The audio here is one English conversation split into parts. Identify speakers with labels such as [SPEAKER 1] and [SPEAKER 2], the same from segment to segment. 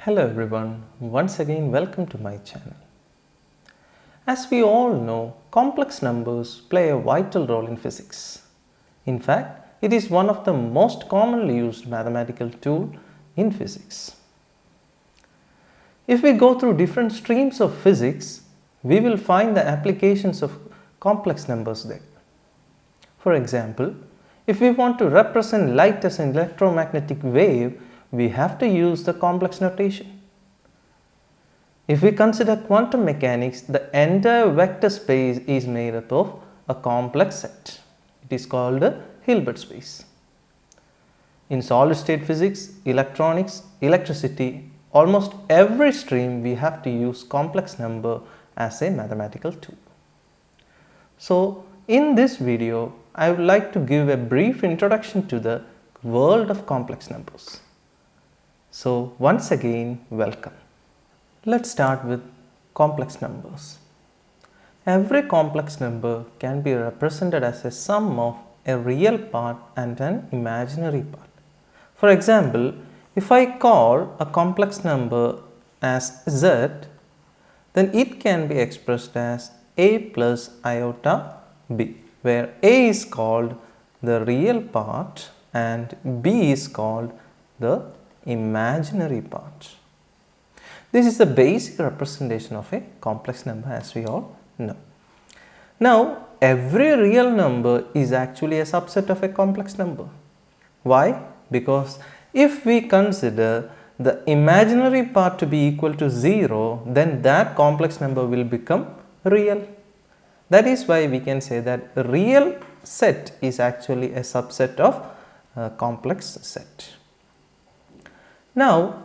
[SPEAKER 1] Hello everyone, once again welcome to my channel. As we all know, complex numbers play a vital role in physics. In fact, it is one of the most commonly used mathematical tool in physics. If we go through different streams of physics, we will find the applications of complex numbers there. For example, if we want to represent light as an electromagnetic wave, we have to use the complex notation. If we consider quantum mechanics, the entire vector space is made up of a complex set. It is called a Hilbert space. In solid state physics, electronics, electricity, almost every stream we have to use complex number as a mathematical tool. So, in this video, I would like to give a brief introduction to the world of complex numbers. So, once again, welcome. Let's start with complex numbers. Every complex number can be represented as a sum of a real part and an imaginary part. For example, if I call a complex number as z, then it can be expressed as a plus iota b, where a is called the real part and b is called the imaginary part. This is the basic representation of a complex number, as we all know. Now, every real number is actually a subset of a complex number. Why? Because if we consider the imaginary part to be equal to 0, then that complex number will become real. That is why we can say that a real set is actually a subset of a complex set. Now,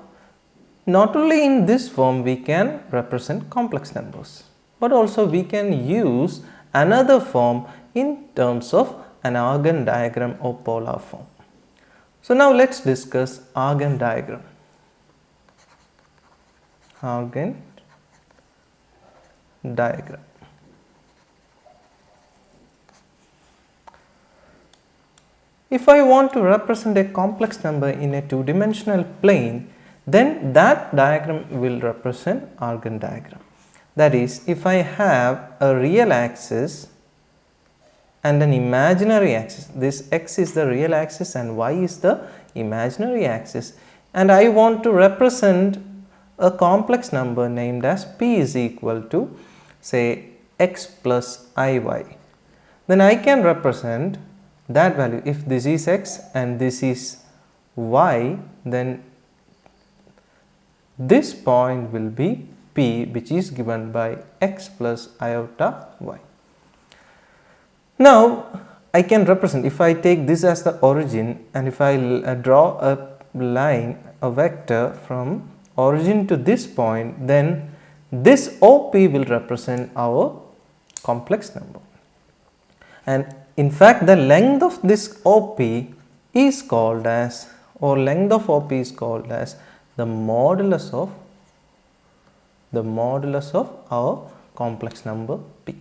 [SPEAKER 1] not only in this form we can represent complex numbers, but also we can use another form in terms of an Argand diagram or polar form. So, now let us discuss Argand diagram. Argand diagram. If I want to represent a complex number in a two-dimensional plane, then that diagram will represent Argand diagram. That is, if I have a real axis and an imaginary axis, this x is the real axis and y is the imaginary axis, and I want to represent a complex number named as p is equal to, say, x plus iy, then I can represent that value. If this is x and this is y, then this point will be p, which is given by x plus iota y. Now, I can represent, if I take this as the origin and if I draw a line, a vector from origin to this point, then this OP will represent our complex number. And in fact, the length of this OP is called as, or length of OP is called as the modulus of our complex number p.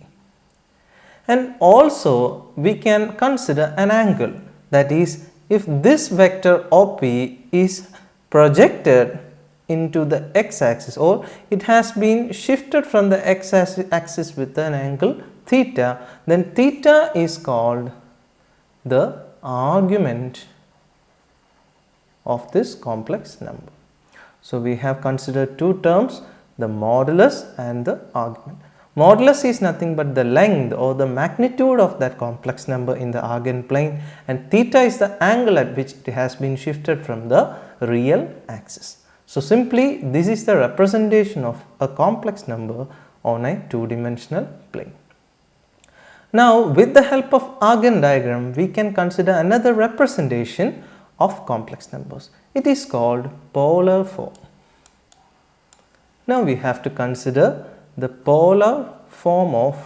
[SPEAKER 1] And also we can consider an angle, that is, if this vector OP is projected into the x-axis or it has been shifted from the x-axis with an angle theta, then theta is called the argument of this complex number. So, we have considered two terms, the modulus and the argument. Modulus is nothing but the length or the magnitude of that complex number in the Argand plane, and theta is the angle at which it has been shifted from the real axis. So, simply this is the representation of a complex number on a two-dimensional plane. Now, with the help of Argand diagram, we can consider another representation of complex numbers. It is called polar form. Now, we have to consider the polar form of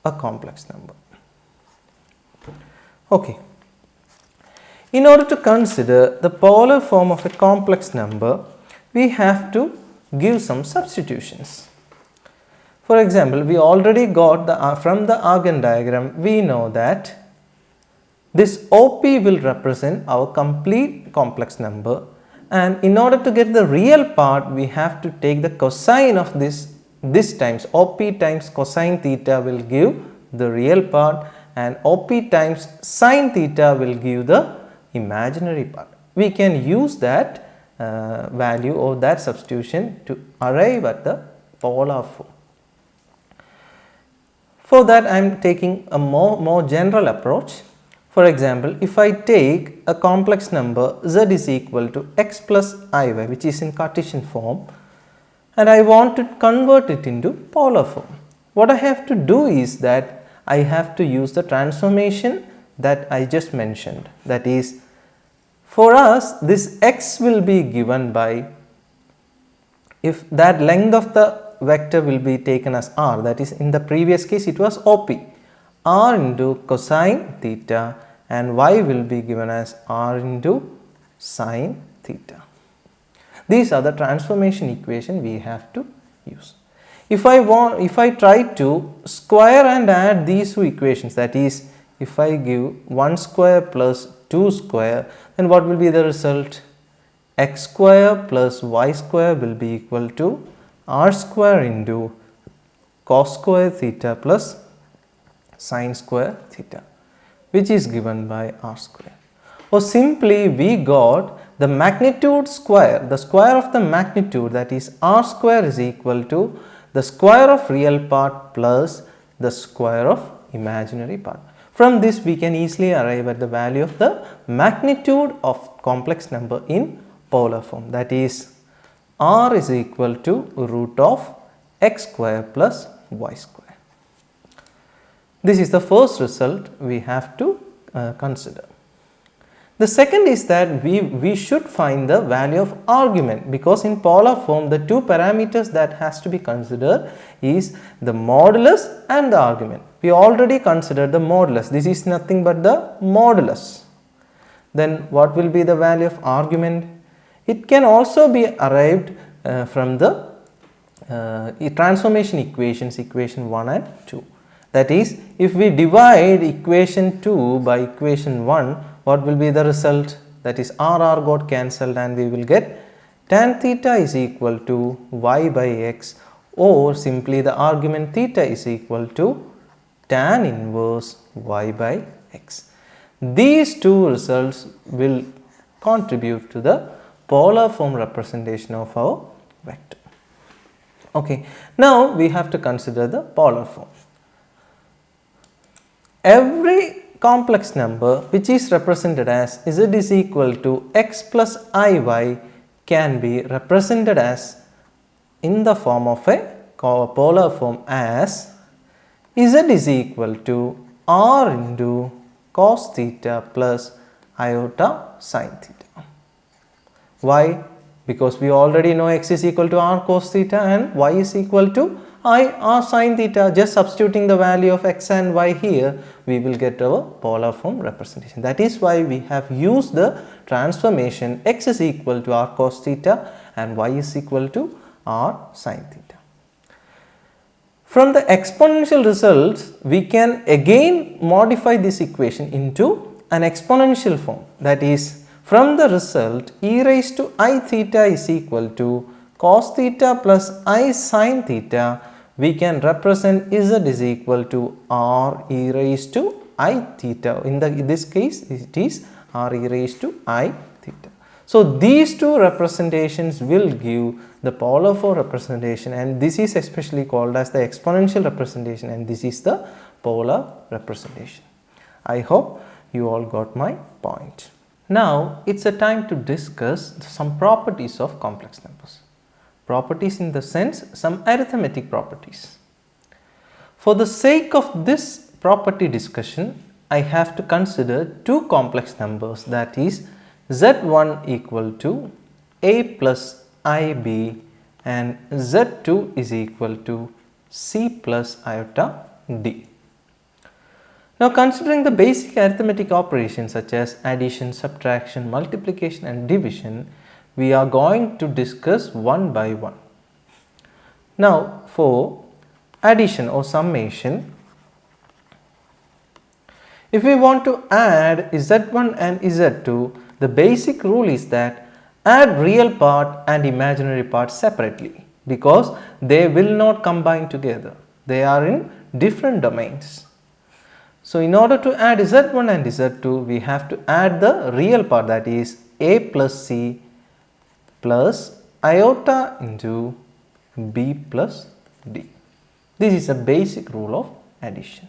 [SPEAKER 1] a complex number. Okay. In order to consider the polar form of a complex number, we have to give some substitutions. For example, we already got from the Argand diagram, we know that this OP will represent our complete complex number and in order to get the real part we have to take the cosine of this times OP times cosine theta will give the real part, and OP times sine theta will give the imaginary part. We can use that value or that substitution to arrive at the polar form. For that I am taking a more general approach. For example, if I take a complex number z is equal to x plus iy, which is in Cartesian form, and I want to convert it into polar form, what I have to do is that I have to use the transformation that I just mentioned. That is, for us this x will be given by, if that length of the vector will be taken as r, that is in the previous case it was OP, r into cosine theta, and y will be given as r into sine theta. These are the transformation equation we have to use. If I try to square and add these two equations, that is if I give 1 square plus 2 square, then what will be the result? X square plus y square will be equal to r square into cos square theta plus sine square theta, which is given by r square. Or simply we got the magnitude square, the square of the magnitude, that is r square is equal to the square of real part plus the square of imaginary part. From this we can easily arrive at the value of the magnitude of complex number in polar form, that is r is equal to root of x square plus y square. This is the first result we have to consider. The second is that we should find the value of argument, because in polar form the two parameters that has to be considered is the modulus and the argument. We already considered the modulus. This is nothing but the modulus. Then what will be the value of argument? It can also be arrived from the transformation equations, equation 1 and 2. That is, if we divide equation 2 by equation 1, what will be the result? That is r got cancelled and we will get tan theta is equal to y by x, or simply the argument theta is equal to tan inverse y by x. These two results will contribute to the polar form representation of our vector. Okay, now we have to consider the polar form. Every complex number which is represented as z is equal to x plus iy can be represented as in the form of a polar form as z is equal to r into cos theta plus iota sin theta. Why? Because we already know x is equal to r cos theta and y is equal to I r sin theta. Just substituting the value of x and y here, we will get our polar form representation. That is why we have used the transformation x is equal to r cos theta and y is equal to r sin theta. From the exponential results, we can again modify this equation into an exponential form. That is, from the result e raised to I theta is equal to cos theta plus I sin theta, we can represent z is equal to r e raised to I theta. In this case it is r e raised to I theta. So these two representations will give the polar form representation, and this is especially called as the exponential representation, and this is the polar representation. I hope you all got my point. Now it's a time to discuss some properties of complex numbers. Properties in the sense some arithmetic properties. For the sake of this property discussion, I have to consider two complex numbers, that is z1 equal to a plus ib and z2 is equal to c plus iota d. Now considering the basic arithmetic operations such as addition, subtraction, multiplication and division, we are going to discuss one by one. Now for addition or summation, if we want to add z1 and z2, the basic rule is that add real part and imaginary part separately because they will not combine together. They are in different domains. So, in order to add Z1 and Z2, we have to add the real part, that is A plus C plus iota into B plus D. This is a basic rule of addition.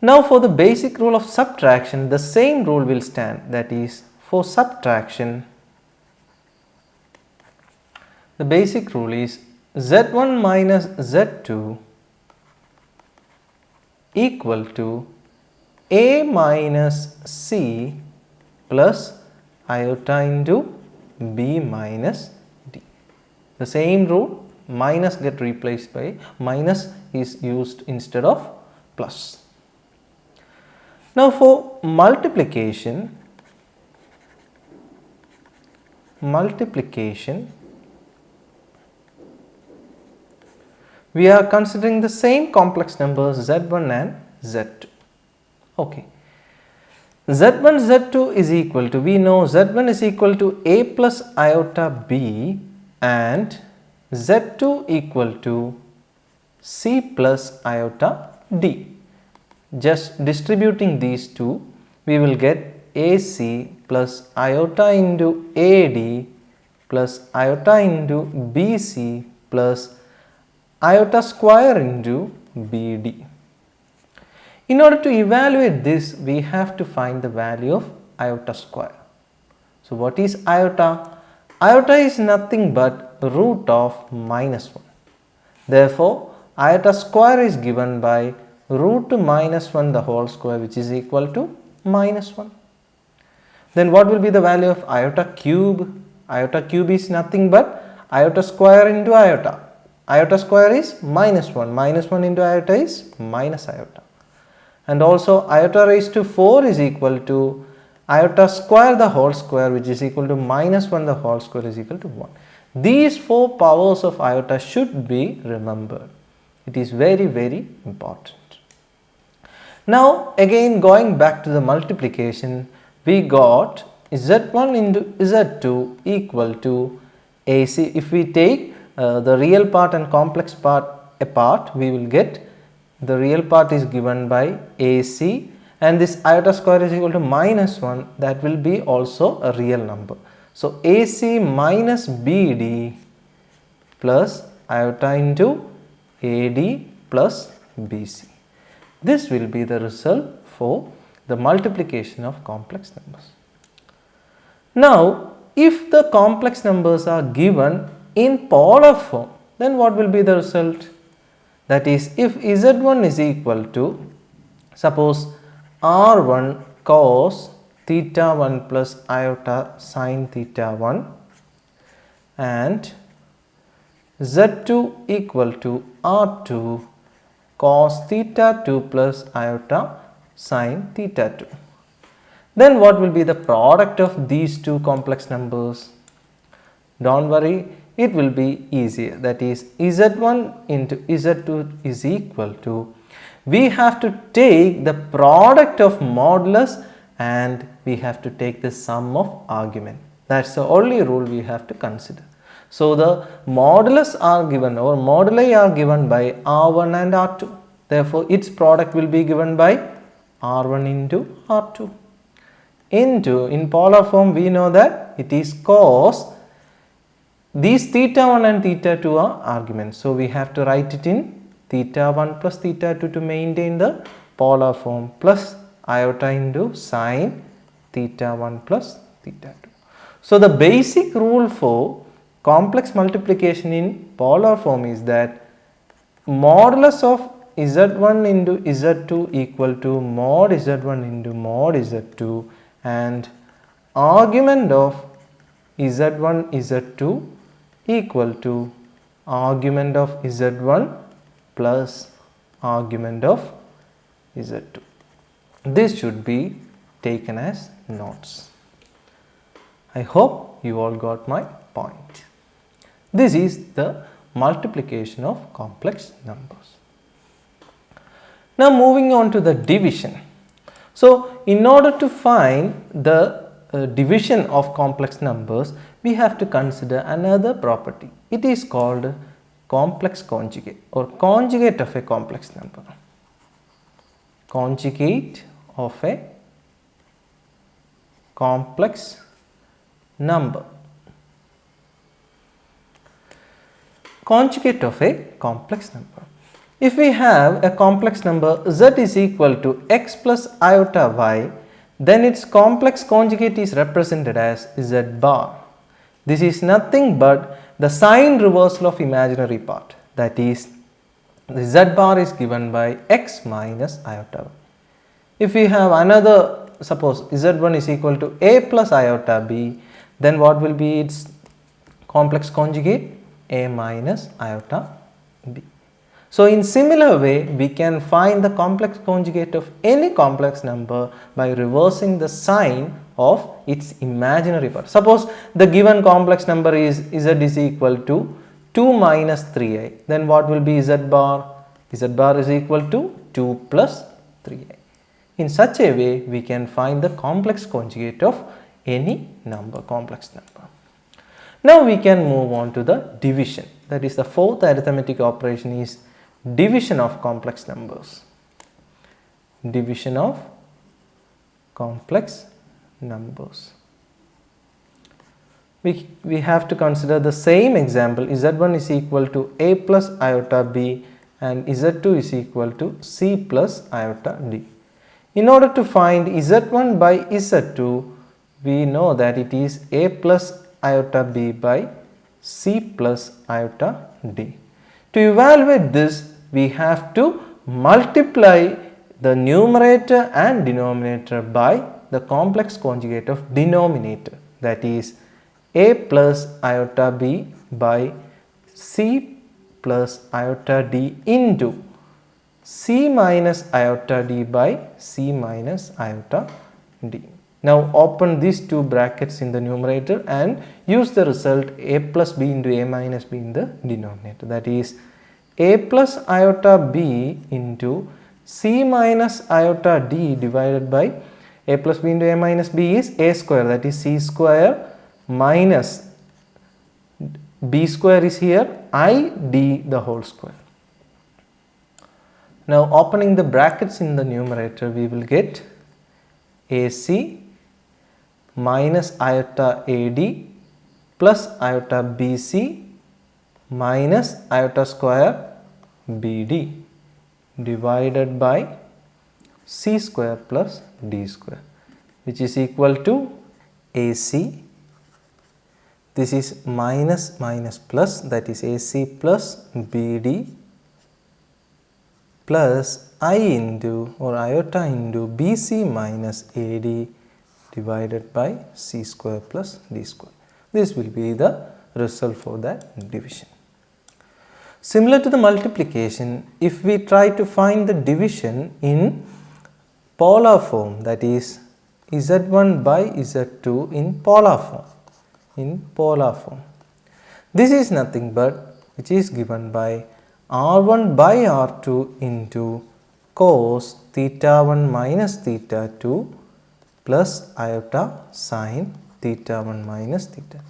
[SPEAKER 1] Now, for the basic rule of subtraction, the same rule will stand, that is for subtraction, the basic rule is Z1 minus Z2 equal to A minus C plus iota into B minus D. The same rule, minus get replaced by, minus is used instead of plus. Now, for multiplication, we are considering the same complex numbers Z1 and Z2. Okay. Z1, Z2 is equal to, we know Z1 is equal to A plus iota B and Z2 equal to C plus iota D. Just distributing these two, we will get AC plus iota into AD plus iota into BC plus iota square into BD. In order to evaluate this, we have to find the value of iota square. So, what is iota? Iota is nothing but root of minus 1. Therefore, iota square is given by root minus 1 the whole square, which is equal to minus 1. Then what will be the value of iota cube? Iota cube is nothing but iota square into iota. Iota square is minus 1. Minus 1 into iota is minus iota. And also iota raised to 4 is equal to iota square the whole square, which is equal to minus 1 the whole square is equal to 1. These 4 powers of iota should be remembered. It is very, very important. Now, again going back to the multiplication, we got Z1 into Z2 equal to AC. If we take the real part and complex part apart, we will get the real part is given by AC and this iota square is equal to minus 1, that will be also a real number. So, AC minus BD plus iota into AD plus BC. This will be the result for the multiplication of complex numbers. Now, if the complex numbers are given in polar form, then what will be the result? That is, if Z1 is equal to, suppose R1 cos theta 1 plus iota sin theta 1 and Z2 equal to R2 cos theta 2 plus iota sin theta 2. Then what will be the product of these two complex numbers? Don't worry, it will be easier. That is, Z1 into Z2 is equal to, we have to take the product of modulus and we have to take the sum of argument. That is the only rule we have to consider. So, the modulus are given or moduli are given by R1 and R2. Therefore, its product will be given by R1 into R2. Into, in polar form we know that it is cos, these theta 1 and theta 2 are arguments. So, we have to write it in theta 1 plus theta 2 to maintain the polar form plus iota into sin theta 1 plus theta 2. So, the basic rule for complex multiplication in polar form is that modulus of Z1 into Z2 equal to mod Z1 into mod Z2 and argument of Z1 Z2 equal to argument of Z1 plus argument of Z2. This should be taken as notes. I hope you all got my point. This is the multiplication of complex numbers. Now moving on to the division. So in order to find the division of complex numbers, we have to consider another property. It is called complex conjugate or conjugate of a complex number. Conjugate of a complex number. Conjugate of a complex number. If we have a complex number z is equal to x plus iota y, then its complex conjugate is represented as z bar. This is nothing but the sign reversal of imaginary part, that is the z bar is given by x minus iota y. If we have another, suppose z1 is equal to a plus iota b, then what will be its complex conjugate? A minus iota b. So in similar way, we can find the complex conjugate of any complex number by reversing the sign of its imaginary part. Suppose the given complex number is z is equal to 2 minus 3i, then what will be z bar? Z bar is equal to 2 plus 3i. In such a way, we can find the complex conjugate of any number, complex number. Now we can move on to the division. That is, the fourth arithmetic operation is division of complex numbers. Division of complex numbers. We have to consider the same example. Z1 is equal to a plus iota b and z2 is equal to c plus iota d. In order to find z1 by z2, we know that it is a plus iota b by c plus iota d. To evaluate this, we have to multiply the numerator and denominator by the complex conjugate of denominator, that is a plus iota b by c plus iota d into c minus iota d by c minus iota d. Now open these two brackets in the numerator and use the result a plus b into a minus b in the denominator, that is a plus iota b into c minus iota d divided by a plus b into a minus b is a square, that is c square minus b square is here I d the whole square. Now opening the brackets in the numerator, we will get ac minus iota ad plus iota bc minus iota square bd divided by c square plus d square, which is equal to ac, this is minus minus plus, that is ac plus bd plus I into or iota into bc minus ad divided by c square plus d square. This will be the result for that division. Similar to the multiplication, if we try to find the division in polar form, that is z1 by z2 in polar form, this is nothing but which is given by r1 by r2 into cos theta 1 minus theta 2 plus iota sine theta 1 minus theta.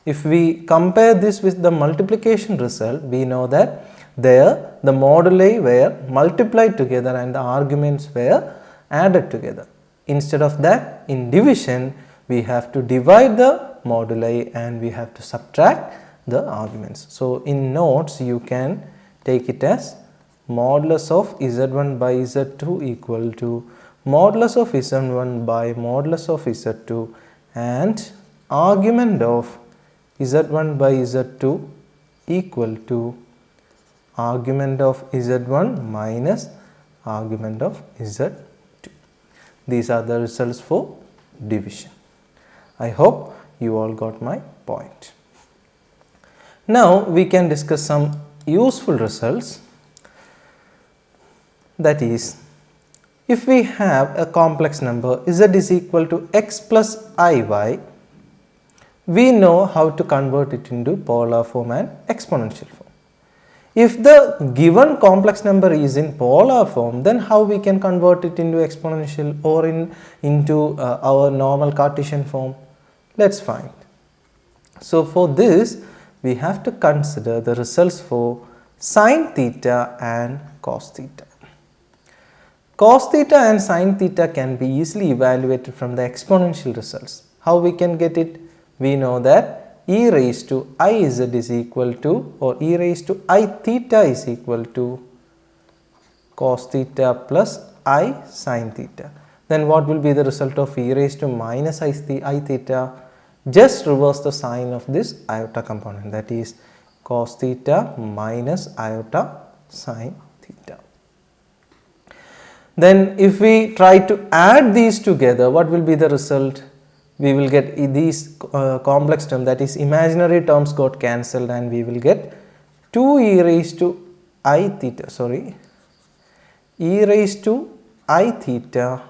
[SPEAKER 1] If we compare this with the multiplication result, we know that there the moduli were multiplied together and the arguments were added together. Instead of that, in division, we have to divide the moduli and we have to subtract the arguments. So in notes, you can take it as modulus of z1 by z2 equal to modulus of z1 by modulus of z2 and argument of z1 by z2 equal to argument of z1 minus argument of z2. These are the results for division. I hope you all got my point. Now we can discuss some useful results. That is, if we have a complex number z is equal to x plus iy, we know how to convert it into polar form and exponential form. If the given complex number is in polar form, then how we can convert it into exponential or into our normal Cartesian form? Let's find. So for this, we have to consider the results for sin theta and cos theta. Cos theta and sin theta can be easily evaluated from the exponential results. How we can get it? We know that e raised to I z is equal to, or e raised to I theta is equal to cos theta plus I sin theta. Then what will be the result of e raised to minus I theta? Just reverse the sign of this iota component, that is cos theta minus iota sin theta. Then if we try to add these together, what will be the result? We will get these complex terms, that is imaginary terms got cancelled, and we will get 2 e raised to I theta, e raised to I theta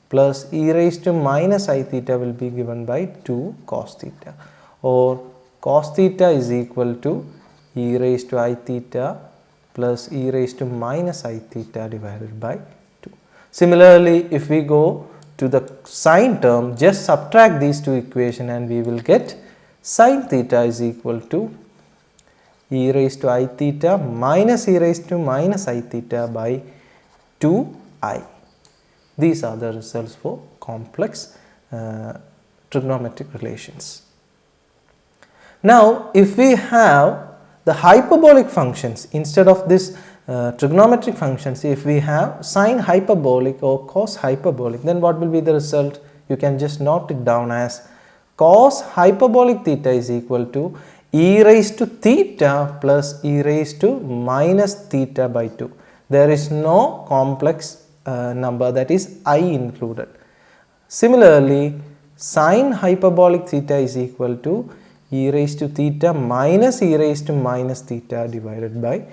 [SPEAKER 1] plus e raised to minus I theta will be given by 2 cos theta, or cos theta is equal to e raised to I theta plus e raised to minus I theta divided by 2. Similarly, if we go to the sine term, just subtract these two equations and we will get sin theta is equal to e raised to I theta minus e raised to minus I theta by 2i. These are the results for complex trigonometric relations. Now, if we have the hyperbolic functions instead of this trigonometric functions, if we have sine hyperbolic or cos hyperbolic, then what will be the result? You can just note it down as cos hyperbolic theta is equal to e raised to theta plus e raised to minus theta by 2. There is no complex number, that is I included. Similarly, sine hyperbolic theta is equal to e raised to theta minus e raised to minus theta divided by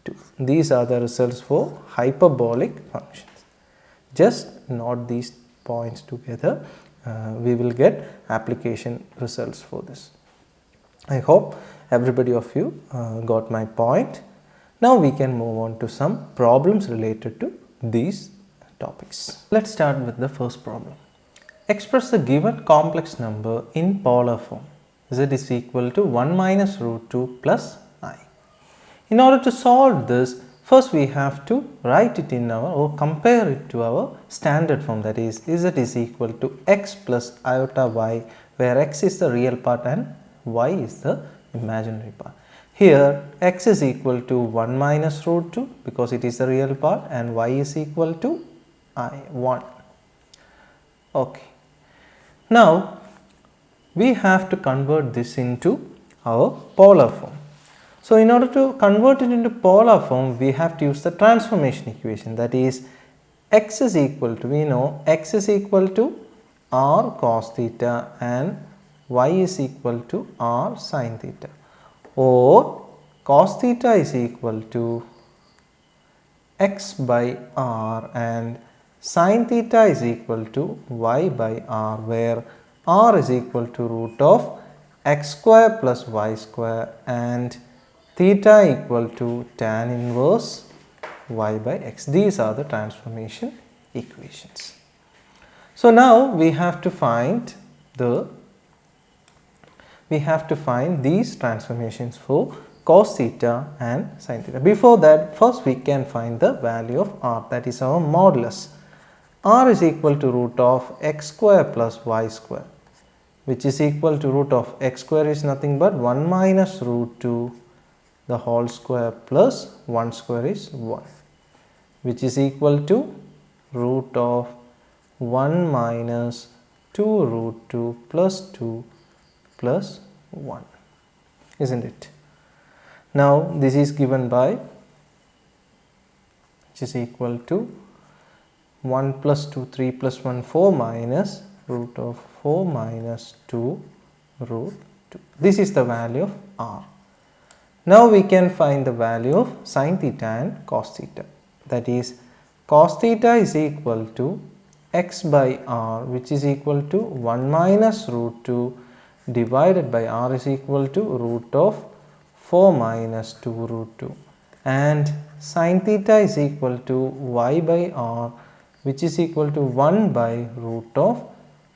[SPEAKER 1] 2. These are the results for hyperbolic functions. Just note these points together. We will get application results for this. I hope everybody of you got my point. Now we can move on to some problems related to these topics. Let's start with the first problem. Express the given complex number in polar form. Z is equal to 1 minus root 2 plus I. In order to solve this, first we have to write it in our, or compare it to our standard form, that is Z is equal to x plus iota y, where x is the real part and y is the imaginary part. Here x is equal to 1 minus root 2 because it is the real part, and y is equal to I 1. Okay. Now we have to convert this into our polar form. So in order to convert it into polar form, we have to use the transformation equation, that is x is equal to, we know x is equal to r cos theta and y is equal to r sin theta, or cos theta is equal to x by r and sin theta is equal to y by r, where r is equal to root of x square plus y square and theta equal to tan inverse y by x. These are the transformation equations. So now we have to find these transformations for cos theta and sin theta. Before that, first we can find the value of r, that is our modulus. R is equal to root of x square plus y square, which is equal to root of x square is nothing but 1 minus root 2 the whole square plus 1 square is 1, which is equal to root of 1 minus 2 root 2 plus 2 plus 1, isn't it? Now this is given by, which is equal to 1 plus 2 3 plus 1 4 minus root of 4 minus 2 root 2. This is the value of r. Now we can find the value of sin theta and cos theta, that is cos theta is equal to x by r, which is equal to 1 minus root 2 divided by r is equal to root of 4 minus 2 root 2. and sin theta is equal to y by r, which is equal to 1 by root of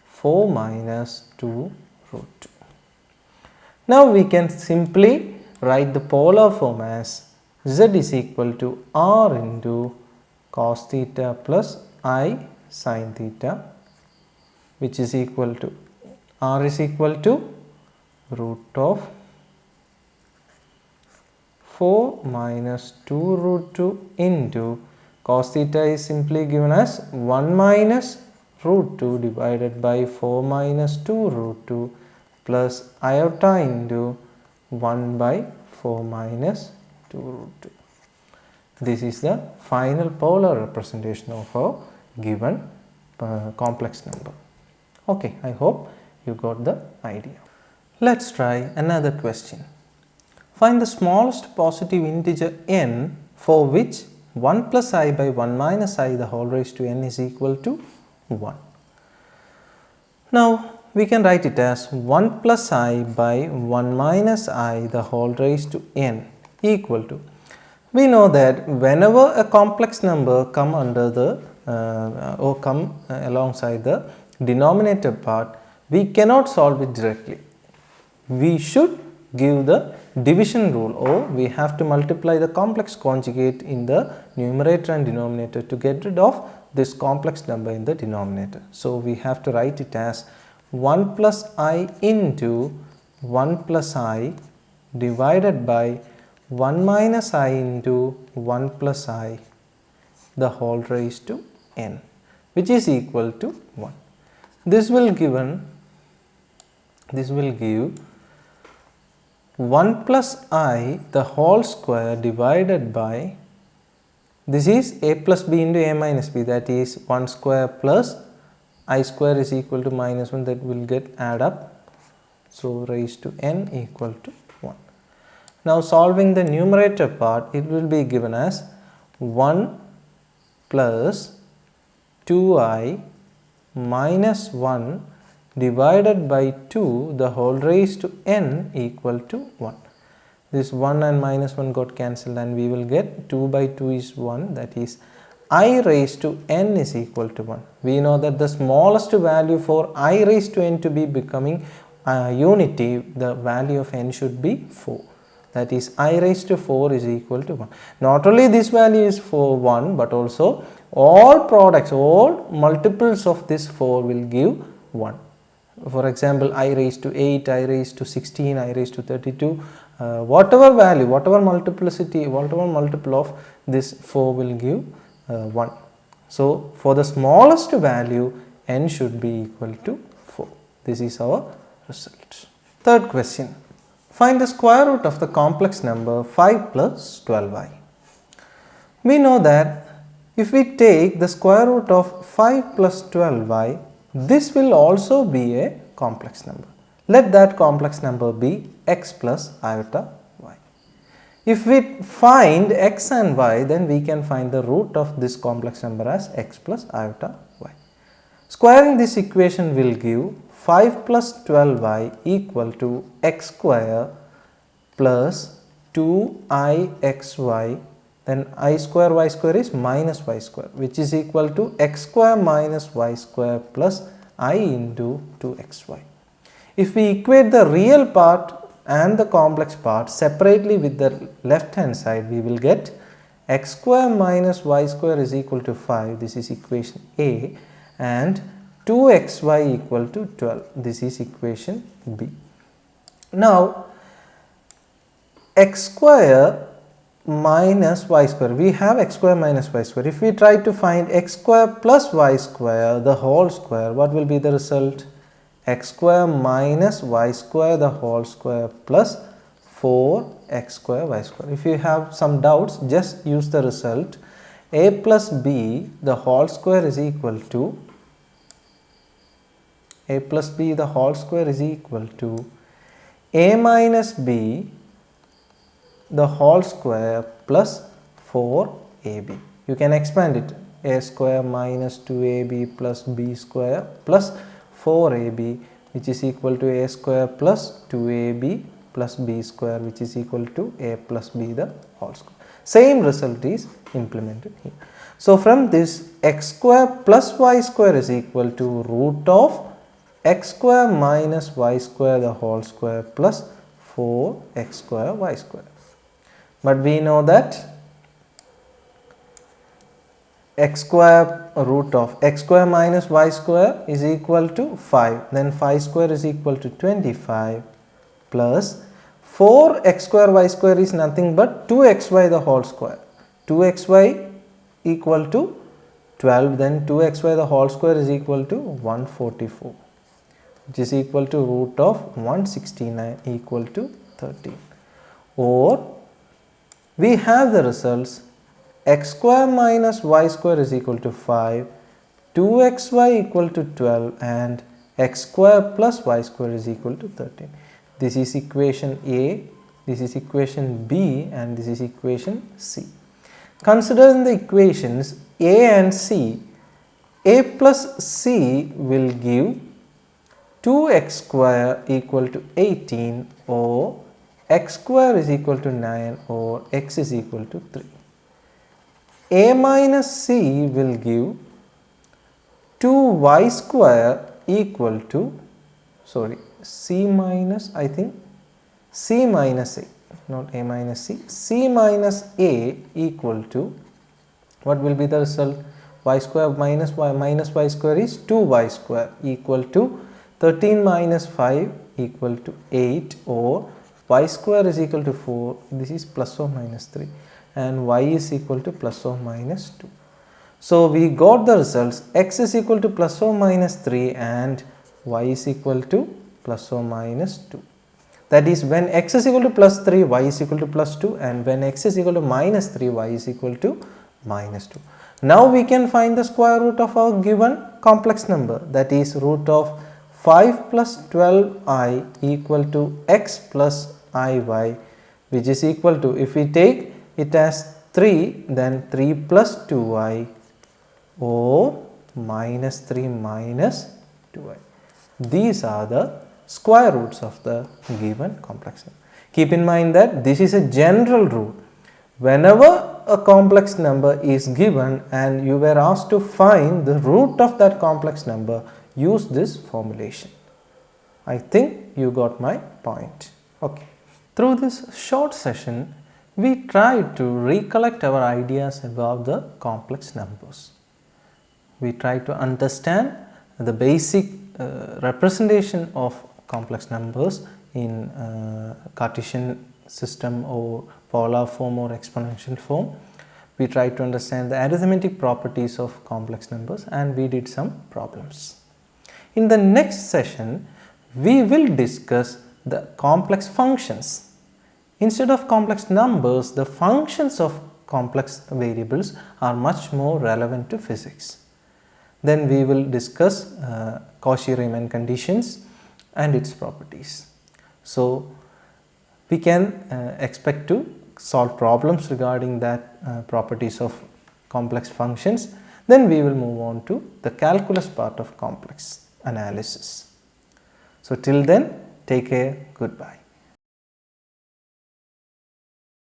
[SPEAKER 1] 4 minus 2 root 2. Now we can simply write the polar form as z is equal to r into cos theta plus I sin theta, which is equal to r is equal to root of 4 minus 2 root 2 into cos theta is simply given as 1 minus root 2 divided by 4 minus 2 root 2 plus iota into 1 by 4 minus 2 root 2. This is the final polar representation of a given complex number. Okay, I hope you got the idea. Let's try another question. Find the smallest positive integer n for which 1 plus I by 1 minus I the whole raised to n is equal to 1. Now we can write it as 1 plus I by 1 minus I the whole raised to n equal to. We know that whenever a complex number come under the or come alongside the denominator part, we cannot solve it directly. We should give the division rule, or we have to multiply the complex conjugate in the numerator and denominator to get rid of this complex number in the denominator. So we have to write it as 1 plus I into 1 plus I divided by 1 minus I into 1 plus I the whole raised to n, which is equal to 1. This will give 1 plus I the whole square divided by, this is a plus b into a minus b, that is 1 square plus I square is equal to minus 1, that will get add up. So raised to n equal to 1. Now solving the numerator part, it will be given as 1 plus 2i minus 1 divided by 2 the whole raised to n equal to 1. This 1 and minus 1 got cancelled and we will get 2 by 2 is 1, that is I raised to n is equal to 1. We know that the smallest value for I raised to n to be becoming unity, the value of n should be 4. That is I raised to 4 is equal to 1. Not only this value is for 1, but also all products, all multiples of this 4 will give 1. For example, I raised to 8, I raised to 16, I raised to 32, whatever value, whatever multiplicity, whatever multiple of this 4 will give 1. So for the smallest value, n should be equal to 4. This is our result. Third question. Find the square root of the complex number 5 plus 12i. We know that if we take the square root of 5 plus 12i, this will also be a complex number. Let that complex number be x plus iota y. If we find x and y, then we can find the root of this complex number as x plus iota y. Squaring this equation will give 5 plus 12y equal to x square plus 2ixy, then I square y square is minus y square, which is equal to x square minus y square plus I into 2xy. If we equate the real part and the complex part separately with the left hand side, we will get x square minus y square is equal to 5, this is equation A, and 2xy equal to 12, this is equation B. Now x square minus y square, we have x square minus y square. If we try to find x square plus y square the whole square, what will be the result? X square minus y square the whole square plus 4x square y square. If you have some doubts, just use the result. A plus b the whole square is equal to a plus b the whole square is equal to a minus b the whole square plus 4ab. You can expand it, a square minus 2ab plus b square plus 4ab, which is equal to a square plus 2ab plus b square, which is equal to a plus b the whole square. Same result is implemented here. So from this, x square plus y square is equal to root of x square minus y square the whole square plus 4x square y square. But we know that x square root of x square minus y square is equal to 5, then 5 square is equal to 25 plus 4x square y square is nothing but 2xy the whole square. 2xy equal to 12, then 2xy the whole square is equal to 144, which is equal to root of 169 equal to 13. Or we have the results x square minus y square is equal to 5, 2xy equal to 12 and x square plus y square is equal to 13. This is equation A, this is equation B and this is equation C. Considering the equations A and C, A plus C will give 2x square equal to 18 or x square is equal to 9 or x is equal to 3. A minus C will give 2y square equal to, C minus A, not A minus C, C minus A equal to, what will be the result? Y square minus y square is 2y square equal to 13 minus 5 equal to 8 or y square is equal to 4, this is plus or minus 3 and y is equal to plus or minus 2. So we got the results x is equal to plus or minus 3 and y is equal to plus or minus 2. That is, when x is equal to plus 3, y is equal to plus 2 and when x is equal to minus 3, y is equal to minus 2. Now we can find the square root of our given complex number, that is root of 5 plus 12i equal to x plus iy, which is equal to, if we take it as 3, then 3 plus 2i or minus 3 minus 2i. These are the square roots of the given complex number. Keep in mind that this is a general rule. Whenever a complex number is given and you were asked to find the root of that complex number, use this formulation. I think you got my point. Okay. Through this short session, we tried to recollect our ideas about the complex numbers. We tried to understand the basic representation of complex numbers in Cartesian system or polar form or exponential form. We tried to understand the arithmetic properties of complex numbers and we did some problems. In the next session, we will discuss the complex functions. Instead of complex numbers, the functions of complex variables are much more relevant to physics. Then we will discuss Cauchy-Riemann conditions and its properties. So we can expect to solve problems regarding that properties of complex functions. Then we will move on to the calculus part of complex analysis. So till then, take care, goodbye.